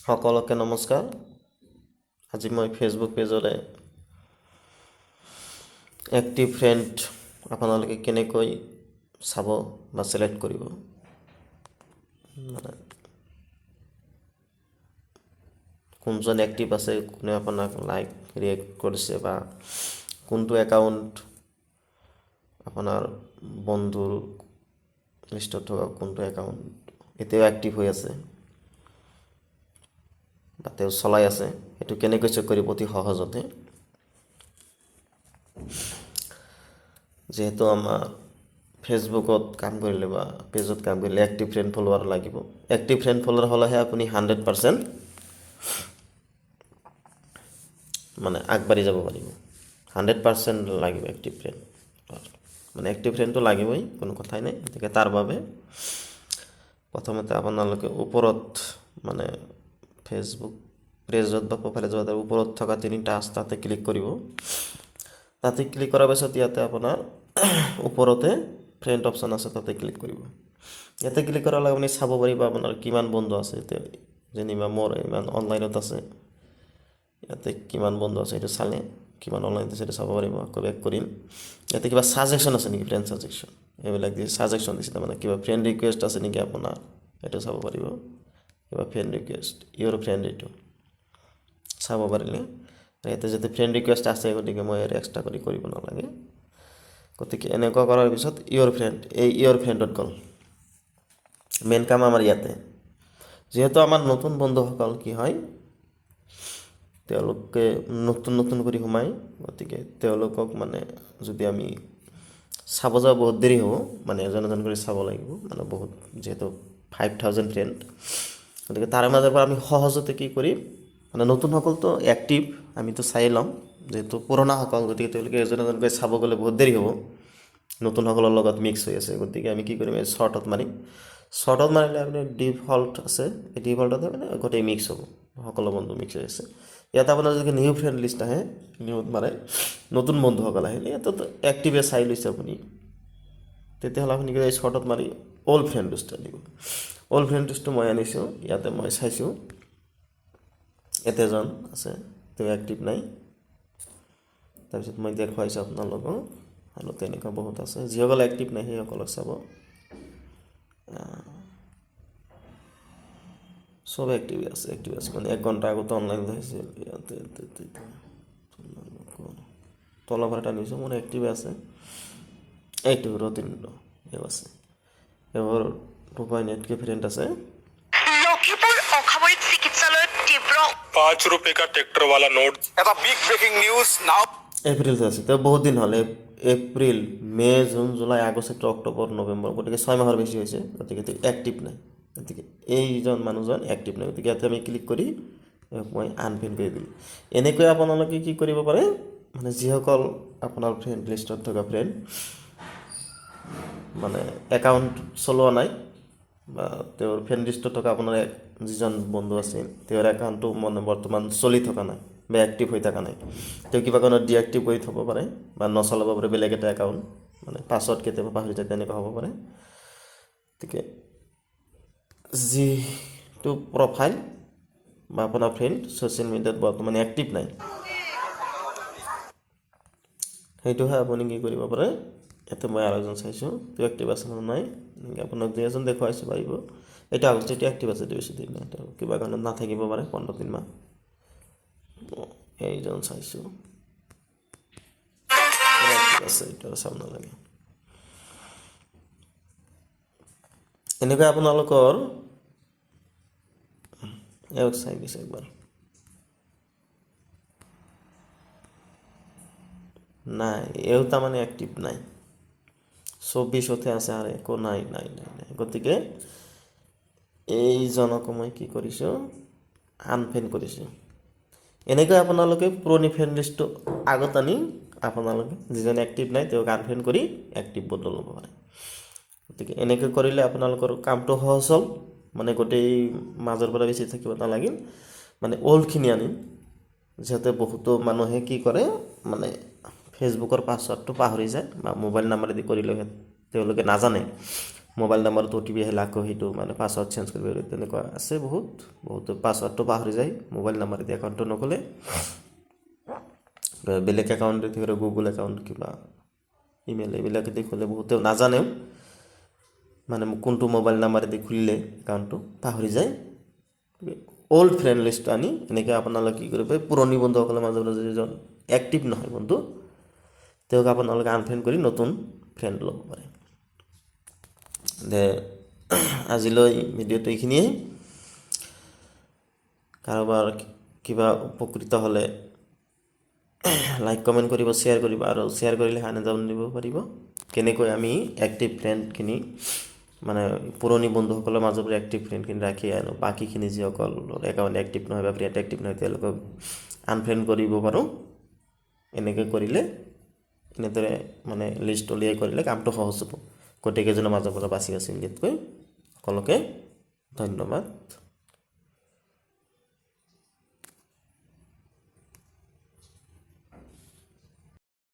সকলোকে নমস্কাৰ। আজি মই ফেচবুক পেজৰে এক্টিভ ফ্ৰেণ্ড আপোনালোকে কেনেকৈ চাব বা সিলেক্ট কৰিব, মানে কোনজন এক্টিভ আছে, কোনে আপোনাক লাইক ৰিয়েক্ট কৰিছে, বা কোনটো একাউণ্ট আপোনাৰ বন্ধুৰ লিষ্টত থকা কোনটো একাউণ্ট এতিয়াও এক্টিভ হৈ আছে বা তেওঁ চলাই আছে, সেইটো কেনেকৈ চেক কৰিব অতি সহজতে। যিহেতু আমাৰ ফেচবুকত কাম কৰিলে বা পেজত কাম কৰিলে এক্টিভ ফ্ৰেণ্ড ফলোৱাৰ লাগিব। এক্টিভ ফ্ৰেণ্ড ফলোৱাৰ হ'লেহে আপুনি 100% মানে আগবাঢ়ি যাব পাৰিব। 100% লাগিব এক্টিভ ফ্ৰেণ্ড, মানে এক্টিভ ফ্ৰেণ্ডটো লাগিবই, কোনো কথাই নাই। গতিকে তাৰ বাবে প্ৰথমতে আপোনালোকে ওপৰত মানে ফেচবুক পেজত বা প্ৰফাইলত যোৱাৰ ওপৰত থকা তিনিটা তাতে ক্লিক কৰিব। তাতে ক্লিক কৰাৰ পিছত ইয়াতে আপোনাৰ ওপৰতে ফ্ৰেণ্ড অপশ্যন আছে, তাতে ক্লিক কৰিব। ইয়াতে ক্লিক কৰাৰ লগে আপুনি চাব পাৰিব আপোনাৰ কিমান বন্ধু আছে। এতিয়া যেনিবা মোৰ ইমান অনলাইনত আছে, ইয়াতে কিমান বন্ধু আছে সেইটো চালে কিমান অনলাইনত আছে সেইটো চাব পাৰিব। আকৌ বেক কৰিম, ইয়াতে কিবা ছাজেশ্যন আছে নেকি, ফ্ৰেণ্ড ছাজেশ্যন, এইবিলাক দি ছাজেশ্যন দিছে, তাৰমানে কিবা ফ্ৰেণ্ড ৰিকুৱেষ্ট আছে নেকি আপোনাৰ, সেইটো চাব পাৰিব। কিবা ফ্ৰেণ্ড ৰিকুৱেষ্ট, ইউৰ ফ্ৰেণ্ড, এইটো চাব পাৰিলে ইয়াতে যদি ফ্ৰেণ্ড ৰিকুৱেষ্ট আছে, গতিকে মই আৰু এক্সট্ৰা কৰি কৰিব নালাগে। গতিকে এনেকুৱা কৰাৰ পিছত ইউৰ ফ্ৰেণ্ড, এই ইউৰ ফ্ৰেণ্ডত গ'ল। মেইন কাম আমাৰ ইয়াতে, যিহেতু আমাৰ নতুন বন্ধুসকল কি হয়, তেওঁলোকে নতুন কৰি সোমায়, গতিকে তেওঁলোকক মানে যদি আমি চাব যাওঁ বহুত দেৰি হ'ব, মানে এজন কৰি চাব লাগিব, মানে বহুত, যিহেতু 5000 ফ্ৰেণ্ড। গতিকে তাৰে মাজৰ পৰা আমি সহজতে কি কৰিম, মানে নতুনসকলতো এক্টিভ আমিতো চাই ল'ম, যিহেতু পুৰণাসকল, গতিকে তেওঁলোকে এজনকৈ চাব গ'লে বহুত দেৰি হ'ব, নতুনসকলৰ লগত মিক্স হৈ আছে। গতিকে আমি কি কৰিম, এই শ্বৰ্টত মাৰিম। শ্বৰ্টত মাৰিলে আপুনি ডিফল্ট আছে, এই ডিফল্টতে মানে গোটেই মিক্স হ'ব, সকলো বন্ধু মিক্স হৈ আছে। ইয়াত আপোনাৰ যদি নিউ ফ্ৰেণ্ড লিষ্ট আহে, নিউত মাৰে, নতুন বন্ধুসকল আহিলে ইয়াতে এক্টিভে চাই লৈছে আপুনি, তেতিয়াহ'লে আপুনি এই শ্বৰ্টত মাৰি অল ফ্ৰেণ্ড লিষ্ট আনিব। অল ফ্ৰেণ্ড লিষ্টটো মই আনিছোঁ, ইয়াতে মই চাইছোঁ ইয়াতে এজন আছে, তেওঁ এক্টিভ নাই। তাৰপিছত মই দেখুৱাইছোঁ আপোনালোকক, আৰু তেনেকুৱা বহুত আছে। যিসকল এক্টিভ নাই সেইসকলক চাব, চব এক্টিভ আছে মানে 1 ঘণ্টা আগতে অনলাইন হৈছিল। ইয়াতে তলৰ পৰা এটা নিছোঁ, মোৰ এক্টিভ আছে, এইটো ৰতিন্দ্ৰ, এও আছে, এওঁৰ 2.8K ফ্ৰেণ্ড আছে। লখিমপুৰ অসামৰিক চিকিৎসালয়ত তীব্ৰ 5 रुपए का ट्रैक्टर वाला नोट। এটা বিগ ব্ৰেকিং নিউজ নাও। এপ্ৰিলত আছে, তেওঁ বহুত দিন হ'ল, এপ্ৰিল, মে, জুন, জুলাই, আগষ্ট, ছেপ্টেম্বৰ, অক্টোবৰ, নৱেম্বৰ, গতিকে 6 মাহৰ বেছি হৈছে। গতিকে এক্টিভ নাই, গতিকে এইজন মানুহজন এক্টিভ নাই। গতিকে ইয়াতে আমি ক্লিক কৰি মই আনপিন কৰি দিলোঁ। এনেকৈ আপোনালোকে কি কৰিব পাৰে, মানে যিসকল আপোনাৰ ফ্ৰেণ্ড লিষ্টত থকা ফ্ৰেণ্ড, মানে একাউণ্ট চলোৱা নাই বা তেওঁৰ ফ্ৰেণ্ড লিষ্টত থকা আপোনাৰ যিজন বন্ধু আছিল, তেওঁৰ একাউণ্টটো মানে বৰ্তমান চলি থকা নাই বা এক্টিভ হৈ থকা নাই, তেওঁ কিবা কাৰণত ডিএক্টিভ কৰি থ'ব পাৰে বা নচলাব পাৰে বেলেগ এটা একাউণ্ট, মানে পাছৱৰ্ড কেতিয়াবা পাহৰি যায়, তেনেকুৱা হ'ব পাৰে। গতিকে যিটো প্ৰফাইল বা আপোনাৰ ফ্ৰেণ্ড ছ'চিয়েল মিডিয়াত বৰ্তমান এক্টিভ নাই, সেইটোহে আপুনি কি কৰিব পাৰে। ইয়াতে মই আৰু এজন চাইছোঁ, তেওঁ এক্টিভ আছে নে নাই, আপোনাক দুই এজন দেখুৱাইছোঁ পাৰিব। এইটো আগষ্ট, এইটো এক্টিভ আছে, বেছি দিন নাই, তেওঁ কিবা কাৰণত নাথাকিব পাৰে 15 দিনমান। এইজন চাইছোঁ আছে, এইটো চাব নালাগে। এনেকৈ আপোনালোকৰ এওক চাই দিছে একবাৰ, নাই, এও তাৰমানে এক্টিভ নাই, 24তে আছে আৰু একো নাই। গতিকে এইজনকো মই কি কৰিছোঁ, আনফ্ৰেণ্ড কৰিছোঁ। এনেকৈ আপোনালোকে পুৰণি ফ্ৰেণ্ড লিষ্টটো আগত আনি আপোনালোকে যিজন এক্টিভ নাই তেওঁক আনফ্ৰেণ্ড কৰি এক্টিভ বদল ল'ব পাৰে। গতিকে এনেকৈ কৰিলে আপোনালোকৰ কামটো সহজ হ'ল, মানে গোটেই মাজৰ পৰা বেছি থাকিব নালাগিল, মানে অল্ডখিনি আনিম। যিহেতু বহুতো মানুহে কি কৰে, মানে ফেচবুকৰ পাছৱৰ্ডটো পাহৰি যায় বা মোবাইল নাম্বাৰেদি কৰিলে তেওঁলোকে নাজানে, মোবাইল নাম্বাৰত অ' টি পি আহিলে আকৌ সেইটো মানে পাছৱৰ্ড চেঞ্জ কৰিব পাৰি তেনেকুৱা আছে বহুত পাছৱৰ্ডটো পাহৰি যায় মোবাইল নাম্বাৰ দি একাউণ্টটো নক'লে বেলেগ একাউণ্ট দি গুগল একাউণ্ট কিবা ইমেইল এইবিলাকে দি খোলে বহুতে নাজানেও মানে কোনটো মোবাইল নাম্বাৰেদি খুলিলে একাউণ্টটো পাহৰি যায় অল্ড ফ্ৰেণ্ড লিষ্ট আনি এনেকৈ আপোনালোকে কি কৰিব পুৰণি বন্ধুসকলৰ মাজত যিজন এক্টিভ নহয় বন্ধু তেওঁক আপোনালোকে আনফ্ৰেণ্ড কৰি নতুন ফ্ৰেণ্ড ল'ব পাৰে দে আজিলৈ ভিডিঅ'টো এইখিনিয়ে কাৰোবাৰ কিবা উপকৃত হ'লে লাইক কমেণ্ট কৰিব শ্বেয়াৰ কৰিব আৰু শ্বেয়াৰ কৰিলে আনে জানিব পাৰিব কেনেকৈ আমি এক্টিভ ফ্ৰেণ্ডখিনি মানে পুৰণি বন্ধুসকলৰ মাজৰ পৰা এক্টিভ ফ্ৰেণ্ডখিনি ৰাখি আনো বাকীখিনি যিসকল একাউণ্ট এক্টিভ নহয় বা ফ্ৰেণ্ড এক্টিভ নহয় তেওঁলোকক আনফ্ৰেণ্ড কৰিব পাৰোঁ এনেকৈ কৰিলে এনেদৰে মানে লিষ্ট উলিয়াই কৰিলে কামটো সহজ হ'ব গোটেইকেইজনৰ মাজৰ পৰা বাছি উলিয়াতকৈ সকলোকে ধন্যবাদ